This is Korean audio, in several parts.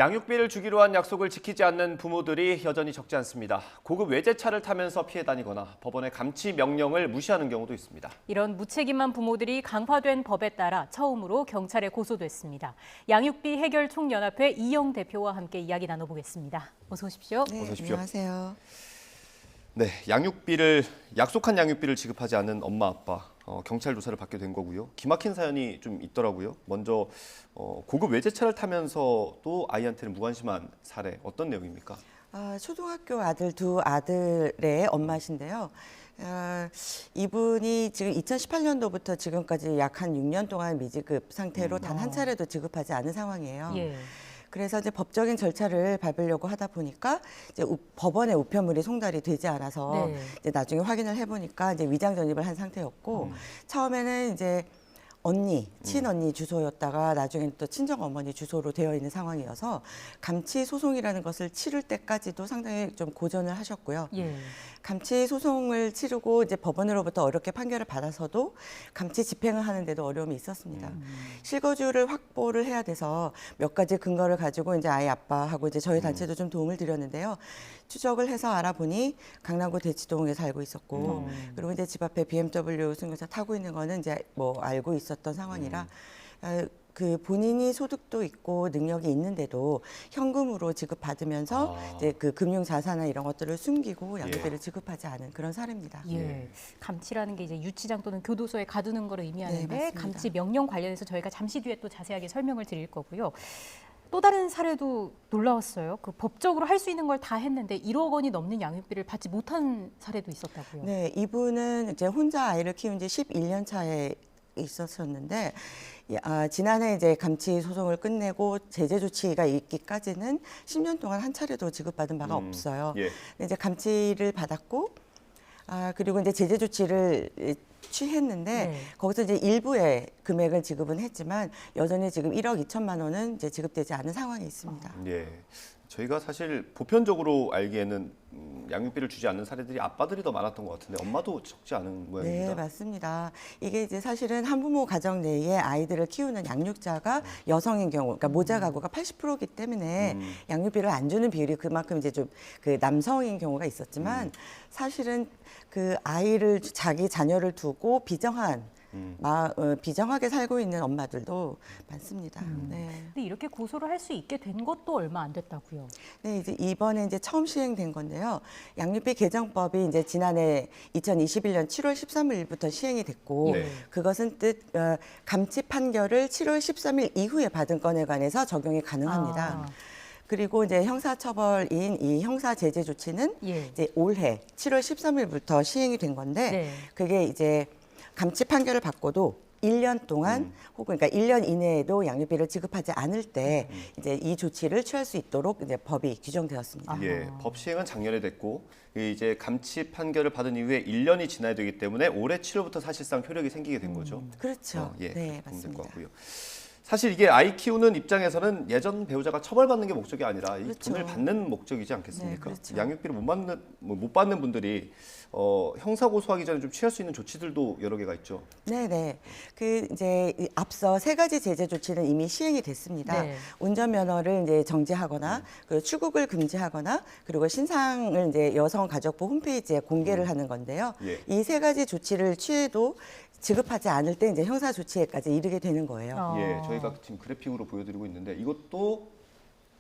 양육비를 주기로 한 약속을 지키지 않는 부모들이 여전히 적지 않습니다. 고급 외제차를 타면서 피해 다니거나 법원의 감치 명령을 무시하는 경우도 있습니다. 이런 무책임한 부모들이 강화된 법에 따라 처음으로 경찰에 고소됐습니다. 양육비 해결 총연합회 이영 대표와 함께 이야기 나눠보겠습니다. 어서 오십시오. 네, 어서 오십시오. 안녕하세요. 네, 약속한 양육비를 지급하지 않은 엄마 아빠 경찰 조사를 받게 된 거고요. 기막힌 사연이 좀 있더라고요. 먼저 고급 외제차를 타면서도 아이한테는 무관심한 사례 어떤 내용입니까? 초등학교 아들 두 아들의 엄마신데요. 이분이 지금 2018년도부터 지금까지 약 한 6년 동안 미지급 상태로 단 한 차례도 지급하지 않은 상황이에요. 예. 그래서 이제 법적인 절차를 밟으려고 하다 보니까 이제 법원의 우편물이 송달이 되지 않아서 네. 이제 나중에 확인을 해보니까 이제 위장 전입을 한 상태였고 처음에는 이제 언니, 친언니 주소였다가 나중에는 또 친정 어머니 주소로 되어 있는 상황이어서 감치 소송이라는 것을 치를 때까지도 상당히 좀 고전을 하셨고요. 예. 감치 소송을 치르고 이제 법원으로부터 어렵게 판결을 받아서도 감치 집행을 하는데도 어려움이 있었습니다. 실거주를 확보를 해야 돼서 몇 가지 근거를 가지고 이제 아이 아빠하고 이제 저희 단체도 좀 도움을 드렸는데요. 추적을 해서 알아보니 강남구 대치동에 살고 있었고 그리고 이제 집 앞에 BMW 승용차 타고 있는 거는 이제 뭐 알고 있었던 상황이라 그 본인이 소득도 있고 능력이 있는데도 현금으로 지급받으면서 이제 그 금융 자산이나 이런 것들을 숨기고 양육비를 지급하지 않은 그런 사례입니다. 예. 감치라는 게 이제 유치장 또는 교도소에 가두는 걸 의미하는데 네, 맞습니다. 감치 명령 관련해서 저희가 잠시 뒤에 또 자세하게 설명을 드릴 거고요. 또 다른 사례도 놀라웠어요. 그 법적으로 할 수 있는 걸 다 했는데 1억 원이 넘는 양육비를 받지 못한 사례도 있었다고요. 네, 이분은 이제 혼자 아이를 키운 지 11년 차에 있었었는데 지난해 이제 감치 소송을 끝내고 제재 조치가 있기까지는 10년 동안 한 차례도 지급받은 바가 없어요. 예. 근데 이제 감치를 받았고 그리고 이제 제재 조치를 취했는데 네. 거기서 이제 일부의 금액을 지급은 했지만 여전히 지금 1억 2천만 원은 이제 지급되지 않은 상황이 있습니다. 예. 저희가 사실 보편적으로 알기에는 양육비를 주지 않는 사례들이 아빠들이 더 많았던 것 같은데 엄마도 적지 않은 모양입니다. 네, 맞습니다. 이게 이제 사실은 한부모 가정 내에 아이들을 키우는 양육자가 여성인 경우, 그러니까 모자 가구가 80%이기 때문에 양육비를 안 주는 비율이 그만큼 이제 좀 그 남성인 경우가 있었지만 사실은 그 아이를 자기 자녀를 두고 비정하게 살고 있는 엄마들도 많습니다. 네. 근데 이렇게 고소를 할 수 있게 된 것도 얼마 안 됐다고요. 네, 이제 이번에 이제 처음 시행된 건데요. 양육비 개정법이 이제 지난해 2021년 7월 13일부터 시행이 됐고 네. 그것은 감치 판결을 7월 13일 이후에 받은 건에 관해서 적용이 가능합니다. 그리고 이제 형사처벌인 이 형사 제재 조치는 예. 이제 올해 7월 13일부터 시행이 된 건데 네. 그게 이제 감치 판결을 받고도 1년 동안 혹은 그러니까 1년 이내에도 양육비를 지급하지 않을 때 이제 이 조치를 취할 수 있도록 이제 법이 규정되었습니다. 예, 법 시행은 작년에 됐고 이제 감치 판결을 받은 이후에 1년이 지나야 되기 때문에 올해 7월부터 사실상 효력이 생기게 된 거죠. 그렇죠. 예, 네, 그렇게 보면 될 맞습니다. 것 같고요. 사실 이게 아이 키우는 입장에서는 예전 배우자가 처벌받는 게 목적이 아니라 이 그렇죠. 돈을 받는 목적이지 않겠습니까? 네, 그렇죠. 양육비를 못 받는 분들이 형사 고소하기 전에 좀 취할 수 있는 조치들도 여러 개가 있죠. 네네. 그 이제 앞서 세 가지 제재 조치는 이미 시행이 됐습니다. 네. 운전면허를 이제 정지하거나 그 출국을 금지하거나 그리고 신상을 이제 여성가족부 홈페이지에 공개를 하는 건데요. 예. 이 세 가지 조치를 취해도 지급하지 않을 때 이제 형사 조치에까지 이르게 되는 거예요. 예, 저희가 지금 그래픽으로 보여드리고 있는데 이것도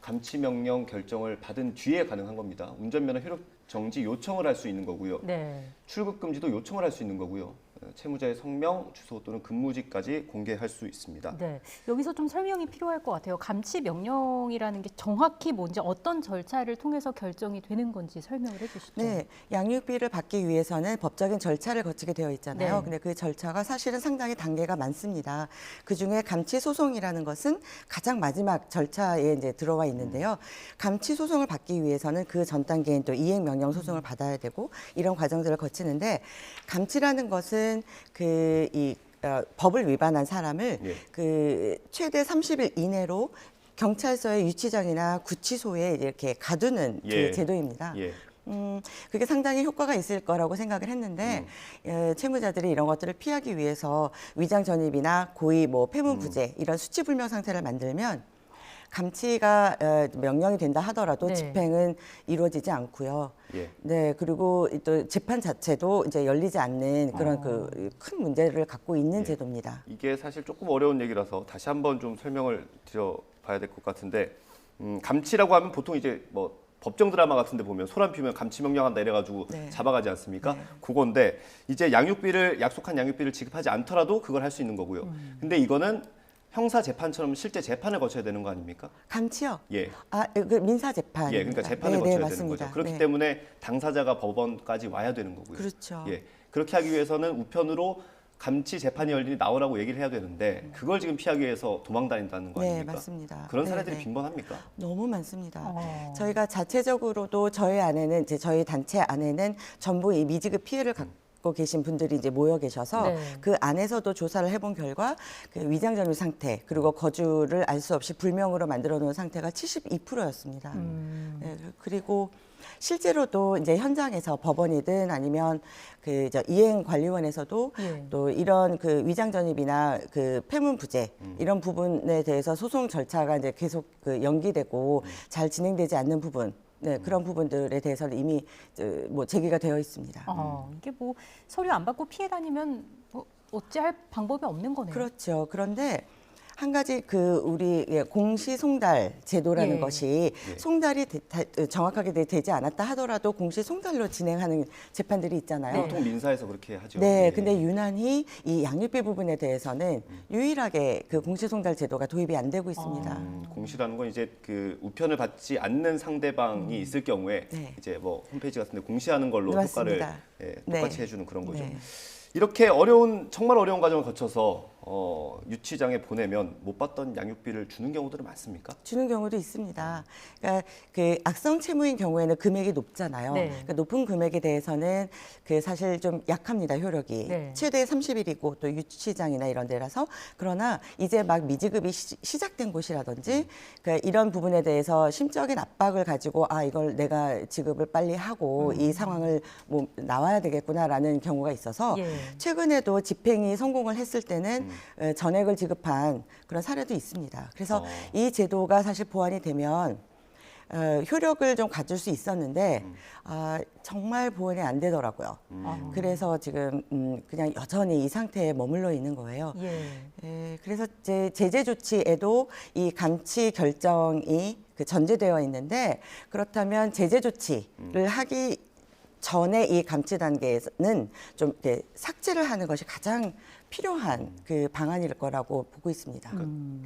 감치 명령 결정을 받은 뒤에 가능한 겁니다. 운전면허 효력 정지 요청을 할 수 있는 거고요. 네. 출국 금지도 요청을 할 수 있는 거고요. 채무자의 성명, 주소 또는 근무지까지 공개할 수 있습니다. 네, 여기서 좀 설명이 필요할 것 같아요. 감치 명령이라는 게 정확히 뭔지 어떤 절차를 통해서 결정이 되는 건지 설명을 해주시죠. 네, 양육비를 받기 위해서는 법적인 절차를 거치게 되어 있잖아요. 네. 근데 그 절차가 사실은 상당히 단계가 많습니다. 그 중에 감치 소송이라는 것은 가장 마지막 절차에 이제 들어와 있는데요. 감치 소송을 받기 위해서는 그 전 단계인 또 이행 명령 소송을 받아야 되고 이런 과정들을 거치는데 감치라는 것은 법을 위반한 사람을 예. 그 최대 30일 이내로 경찰서의 유치장이나 구치소에 이렇게 가두는 예. 그 제도입니다. 예. 그게 상당히 효과가 있을 거라고 생각을 했는데 채무자들이 이런 것들을 피하기 위해서 위장 전입이나 고의 뭐 폐문 부재 이런 수치불명 상태를 만들면 감치가 명령이 된다 하더라도 네. 집행은 이루어지지 않고요. 예. 네, 그리고 또 재판 자체도 이제 열리지 않는 그런 그 큰 문제를 갖고 있는 예. 제도입니다. 이게 사실 조금 어려운 얘기라서 다시 한번 좀 설명을 드려봐야 될 것 같은데 감치라고 하면 보통 이제 뭐 법정 드라마 같은데 보면 소란 피우면 감치 명령한다 이래가지고 네. 잡아가지 않습니까? 네. 그건데 이제 약속한 양육비를 지급하지 않더라도 그걸 할 수 있는 거고요. 근데 이거는 형사 재판처럼 실제 재판을 거쳐야 되는 거 아닙니까? 감치요? 예. 그 민사 재판. 예, 그러니까 재판을 네, 거쳐야 네, 되는 맞습니다. 거죠. 그렇기 네. 때문에 당사자가 법원까지 와야 되는 거고요. 그렇죠. 예, 그렇게 하기 위해서는 우편으로 감치 재판이 열리니 나오라고 얘기를 해야 되는데 그걸 지금 피하기 위해서 도망 다닌다는 거 네, 아닙니까? 맞습니다. 그런 네, 사례들이 네. 빈번합니까? 너무 많습니다. 저희가 저희가 자체적으로도 저희 안에는 이제 저희 단체 안에는 전부 이 미지급 피해를 갖고 계신 분들이 이제 모여 계셔서 네. 그 안에서도 조사를 해본 결과 그 위장전입 상태 그리고 거주를 알 수 없이 불명으로 만들어 놓은 상태가 72%였습니다. 네, 그리고 실제로도 이제 현장에서 법원이든 아니면 그 이행관리원에서도 예. 또 이런 그 위장전입이나 그 폐문부재 이런 부분에 대해서 소송 절차가 이제 계속 그 연기되고 잘 진행되지 않는 부분, 네, 그런 부분들에 대해서는 이미 뭐 제기가 되어 있습니다. 이게 뭐 서류 안 받고 피해 다니면 뭐 어찌할 방법이 없는 거네요. 그렇죠. 그런데 한 가지 그 우리 공시송달 제도라는 예. 것이 예. 송달이 정확하게 되지 않았다 하더라도 공시송달로 진행하는 재판들이 있잖아요. 보통 민사에서 그렇게 하죠. 네, 예. 근데 유난히 이 양육비 부분에 대해서는 유일하게 그 공시송달 제도가 도입이 안 되고 있습니다. 공시라는 건 이제 그 우편을 받지 않는 상대방이 있을 경우에 네. 이제 뭐 홈페이지 같은데 공시하는 걸로 맞습니다. 효과를 네. 똑같이 해주는 그런 거죠. 네. 이렇게 정말 어려운 과정을 거쳐서 유치장에 보내면 못 받던 양육비를 주는 경우들은 많습니까? 주는 경우도 있습니다. 그러니까 그 악성 채무인 경우에는 금액이 높잖아요. 네. 그러니까 높은 금액에 대해서는 그 사실 좀 약합니다, 효력이. 네. 최대 30일이고 또 유치장이나 이런 데라서 그러나 이제 막 미지급이 시작된 곳이라든지 그러니까 이런 부분에 대해서 심적인 압박을 가지고 이걸 내가 지급을 빨리 하고 이 상황을 뭐 나와야 되겠구나라는 경우가 있어서 예. 최근에도 집행이 성공을 했을 때는 전액을 지급한 그런 사례도 있습니다. 그래서 이 제도가 사실 보완이 되면 효력을 좀 가질 수 있었는데 정말 보완이 안 되더라고요. 그래서 지금 그냥 여전히 이 상태에 머물러 있는 거예요. 예. 그래서 제재 조치에도 이 감치 결정이 전제되어 있는데 그렇다면 제재 조치를 하기 전에 이 감치 단계에는 좀 이렇게 삭제를 하는 것이 가장 필요한 그 방안일 거라고 보고 있습니다.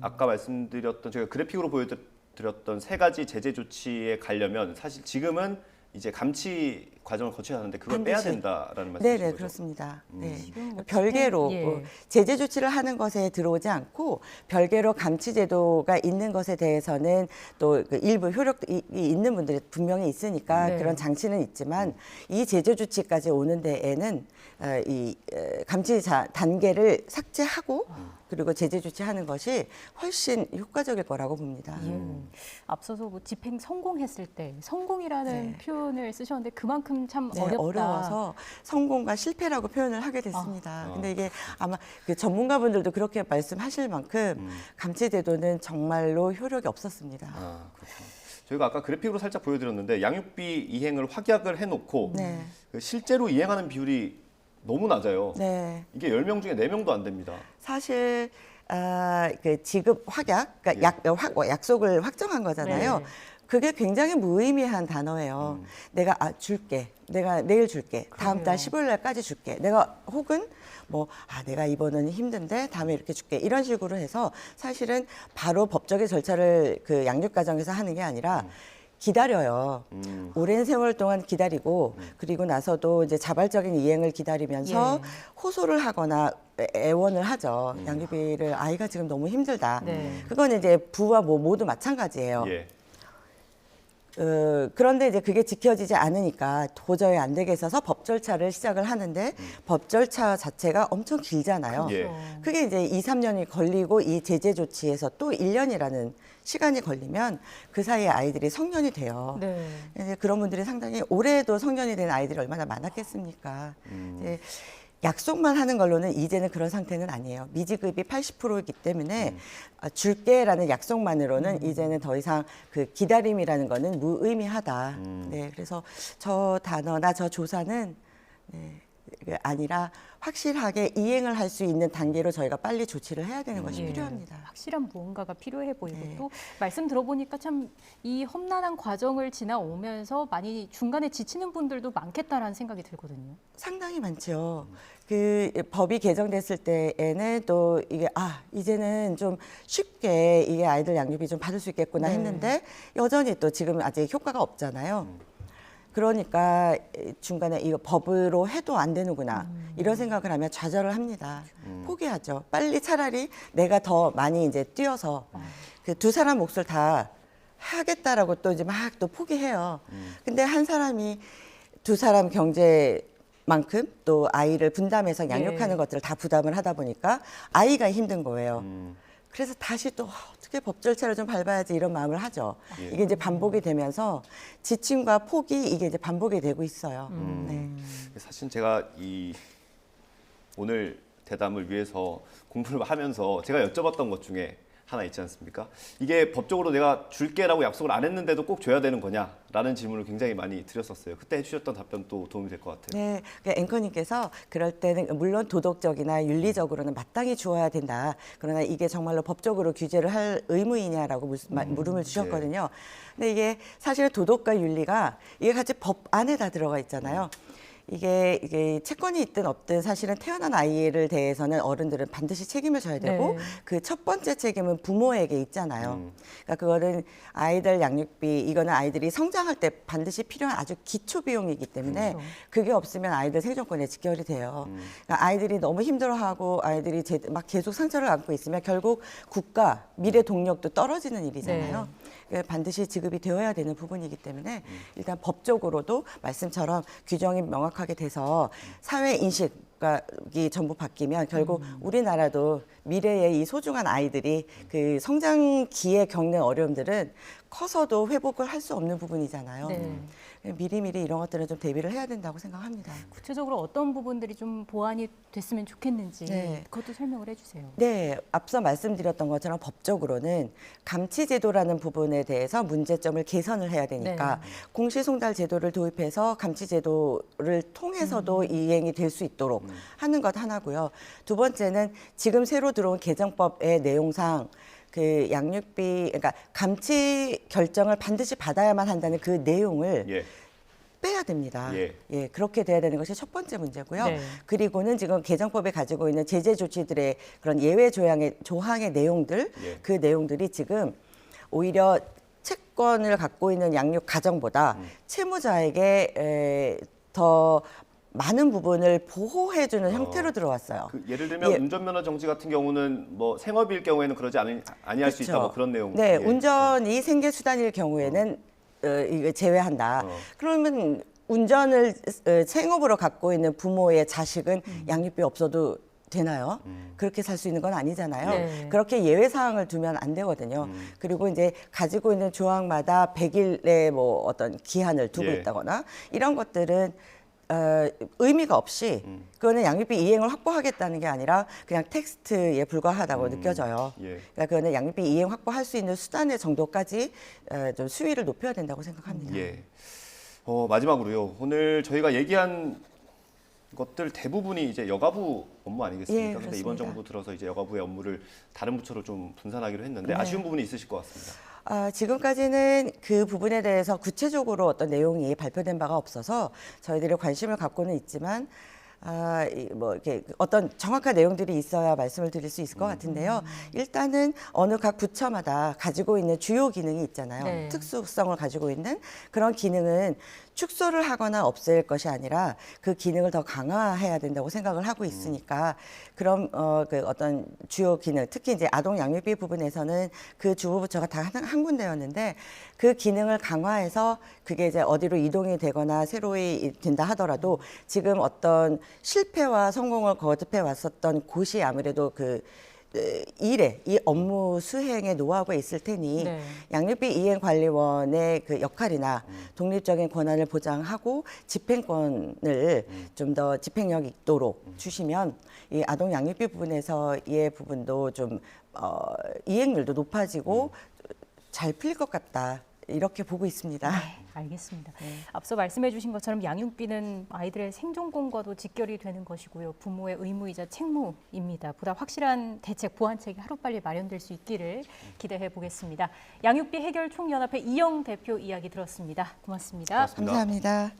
아까 말씀드렸던 제가 그래픽으로 보여드렸던 세 가지 제재 조치에 가려면 사실 지금은 이제 감치 과정을 거쳐야 하는데 그걸 빼야 반드시. 된다라는 말씀이신 네네 거죠? 그렇습니다. 네. 지금 뭐 별개로 예. 제재 조치를 하는 것에 들어오지 않고 별개로 감치 제도가 있는 것에 대해서는 또 그 일부 효력이 있는 분들이 분명히 있으니까 네. 그런 장치는 있지만 이 제재 조치까지 오는 데에는 이 감치 단계를 삭제하고 그리고 제재 조치하는 것이 훨씬 효과적일 거라고 봅니다. 예. 앞서서 뭐 집행 성공했을 때 성공이라는 네. 표현을 쓰셨는데 그만큼 참 네, 어렵다. 어려워서 성공과 실패라고 표현을 하게 됐습니다. 근데 이게 아마 그 전문가분들도 그렇게 말씀하실 만큼 감치 제도는 정말로 효력이 없었습니다. 그렇군요. 저희가 아까 그래픽으로 살짝 보여드렸는데 양육비 이행을 확약을 해놓고 네. 그 실제로 이행하는 비율이 너무 낮아요. 네. 이게 10명 중에 4명도 안 됩니다. 사실 그 지급 확약, 그러니까 약속을 확정한 거잖아요. 네. 그게 굉장히 무의미한 단어예요. 내가 줄게. 내가 내일 줄게. 다음 달 그래요. 15일 날까지 줄게. 내가 혹은 뭐 내가 이번은 힘든데 다음에 이렇게 줄게. 이런 식으로 해서 사실은 바로 법적인 절차를 그 양육 과정에서 하는 게 아니라 기다려요. 오랜 세월 동안 기다리고 그리고 나서도 이제 자발적인 이행을 기다리면서 예. 호소를 하거나 애원을 하죠. 양육비를 아이가 지금 너무 힘들다. 네. 그건 이제 부와 모두 마찬가지예요. 예. 그런데 이제 그게 지켜지지 않으니까 도저히 안 되겠어서 법 절차를 시작을 하는데 법 절차 자체가 엄청 길잖아요. 예. 그게 이제 2, 3년이 걸리고 이 제재 조치에서 또 1년이라는 시간이 걸리면 그 사이에 아이들이 성년이 돼요. ね 이제 그런 분들이 상당히 올해도 성년이 된 아이들이 얼마나 많았겠습니까? 이제 약속만 하는 걸로는 이제는 그런 상태는 아니에요. 미지급이 80%이기 때문에 줄게라는 약속만으로는 이제는 더 이상 그 기다림이라는 거는 무의미하다. 네, 그래서 저 단어나 저 조사는 네, 아니라 확실하게 이행을 할 수 있는 단계로 저희가 빨리 조치를 해야 되는 것이 예, 필요합니다. 확실한 무언가가 필요해 보이고 네. 또 말씀 들어보니까 참 이 험난한 과정을 지나오면서 많이 중간에 지치는 분들도 많겠다라는 생각이 들거든요. 상당히 많죠. 그 법이 개정됐을 때에는 또 이게 이제는 좀 쉽게 이게 아이들 양육비 좀 받을 수 있겠구나 네. 했는데 여전히 또 지금 아직 효과가 없잖아요. 그러니까 중간에 이거 법으로 해도 안 되는구나 이런 생각을 하면 좌절을 합니다. 포기하죠. 빨리 차라리 내가 더 많이 이제 뛰어서 그 두 사람 몫을 다 하겠다라고 또 이제 막 또 포기해요. 근데 한 사람이 두 사람 경제만큼 또 아이를 분담해서 양육하는 네. 것들을 다 부담을 하다 보니까 아이가 힘든 거예요. 그래서 다시 또 어떻게 법 절차를 좀 밟아야지 이런 마음을 하죠. 예. 이게 이제 반복이 되면서 지침과 포기 이게 이제 반복이 되고 있어요. 네. 사실 제가 오늘 대담을 위해서 공부를 하면서 제가 여쭤봤던 것 중에 하나 있지 않습니까? 이게 법적으로 내가 줄게라고 약속을 안 했는데도 꼭 줘야 되는 거냐라는 질문을 굉장히 많이 드렸었어요. 그때 해주셨던 답변도 도움이 될 것 같아요. 네, 그러니까 앵커님께서 그럴 때는 물론 도덕적이나 윤리적으로는 마땅히 주어야 된다. 그러나 이게 정말로 법적으로 규제를 할 의무이냐라고 물음을 주셨거든요. 근데 이게 사실 도덕과 윤리가 이게 같이 법 안에 다 들어가 있잖아요. 이게 채권이 있든 없든 사실은 태어난 아이를 대해서는 어른들은 반드시 책임을 져야 되고 네. 그 첫 번째 책임은 부모에게 있잖아요. 그러니까 그거는 아이들 양육비 이거는 아이들이 성장할 때 반드시 필요한 아주 기초 비용이기 때문에 그렇죠. 그게 없으면 아이들 생존권에 직결이 돼요. 그러니까 아이들이 너무 힘들어하고 아이들이 막 계속 상처를 안고 있으면 결국 국가 미래 동력도 떨어지는 일이잖아요. 그러니까 반드시 지급이 되어야 되는 부분이기 때문에 일단 법적으로도 말씀처럼 규정이 명확하게 돼서 사회 인식이 전부 바뀌면 결국 우리나라도 미래의 이 소중한 아이들이 그 성장기에 겪는 어려움들은 커서도 회복을 할 수 없는 부분이잖아요. 네. 미리미리 이런 것들은 좀 대비를 해야 된다고 생각합니다. 구체적으로 어떤 부분들이 좀 보완이 됐으면 좋겠는지 네. 그것도 설명을 해주세요. 네, 앞서 말씀드렸던 것처럼 법적으로는 감치제도라는 부분에 대해서 문제점을 개선을 해야 되니까 공시송달 제도를 도입해서 감치제도를 통해서도 이행이 될 수 있도록 하는 것 하나고요. 두 번째는 지금 새로 들어온 개정법의 내용상 그 양육비, 그러니까 감치 결정을 반드시 받아야만 한다는 그 내용을 예. 빼야 됩니다. 예. 그렇게 돼야 되는 것이 첫 번째 문제고요. 네. 그리고는 지금 개정법에 가지고 있는 제재 조치들의 그런 예외 조항의 내용들, 예. 그 내용들이 지금 오히려 채권을 갖고 있는 양육 가정보다 채무자에게 더 많은 부분을 보호해주는 형태로 들어왔어요. 예를 들면 예. 운전면허 정지 같은 경우는 뭐 생업일 경우에는 그러지 아니할 수 있다 뭐 그런 내용. 네, 예. 운전이 생계 수단일 경우에는 이거 제외한다. 그러면 운전을 생업으로 갖고 있는 부모의 자식은 양육비 없어도 되나요? 그렇게 살 수 있는 건 아니잖아요. 네. 그렇게 예외 사항을 두면 안 되거든요. 그리고 이제 가지고 있는 조항마다 100일의 뭐 어떤 기한을 두고 예. 있다거나 이런 것들은 의미가 없이 그거는 양육비 이행을 확보하겠다는 게 아니라 그냥 텍스트에 불과하다고 느껴져요. 예. 그러니까 그거는 양육비 이행 확보할 수 있는 수단의 정도까지 좀 수위를 높여야 된다고 생각합니다. 예. 마지막으로요. 오늘 저희가 얘기한 것들 대부분이 이제 여가부 업무 아니겠습니까? 예, 근데 이번 그렇습니다. 정부 들어서 이제 여가부의 업무를 다른 부처로 좀 분산하기로 했는데 아쉬운 부분이 있으실 것 같습니다. 지금까지는 그 부분에 대해서 구체적으로 어떤 내용이 발표된 바가 없어서 저희들이 관심을 갖고는 있지만 뭐 이렇게 어떤 정확한 내용들이 있어야 말씀을 드릴 수 있을 것 같은데요. 일단은 어느 각 부처마다 가지고 있는 주요 기능이 있잖아요. 네. 특수성을 가지고 있는 그런 기능은 축소를 하거나 없앨 것이 아니라 그 기능을 더 강화해야 된다고 생각을 하고 있으니까 그럼 그 어떤 주요 기능, 특히 이제 아동 양육비 부분에서는 그 주부부처가 다 한 군데였는데 그 기능을 강화해서 그게 이제 어디로 이동이 되거나 새로이 된다 하더라도 지금 어떤 실패와 성공을 거듭해 왔었던 곳이 아무래도 그 이 업무 수행의 노하우가 있을 테니 네. 양육비 이행관리원의 그 역할이나 독립적인 권한을 보장하고 집행권을 좀 더 집행력 있도록 주시면 이 아동 양육비 부분에서 이 부분도 좀 이행률도 높아지고 잘 풀릴 것 같다. 이렇게 보고 있습니다. 네, 알겠습니다. 앞서 말씀해 주신 것처럼 양육비는 아이들의 생존권과도 직결이 되는 것이고요. 부모의 의무이자 책무입니다. 보다 확실한 대책, 보완책이 하루빨리 마련될 수 있기를 기대해 보겠습니다. 양육비 해결 총연합회 이영 대표 이야기 들었습니다. 고맙습니다. 고맙습니다. 감사합니다.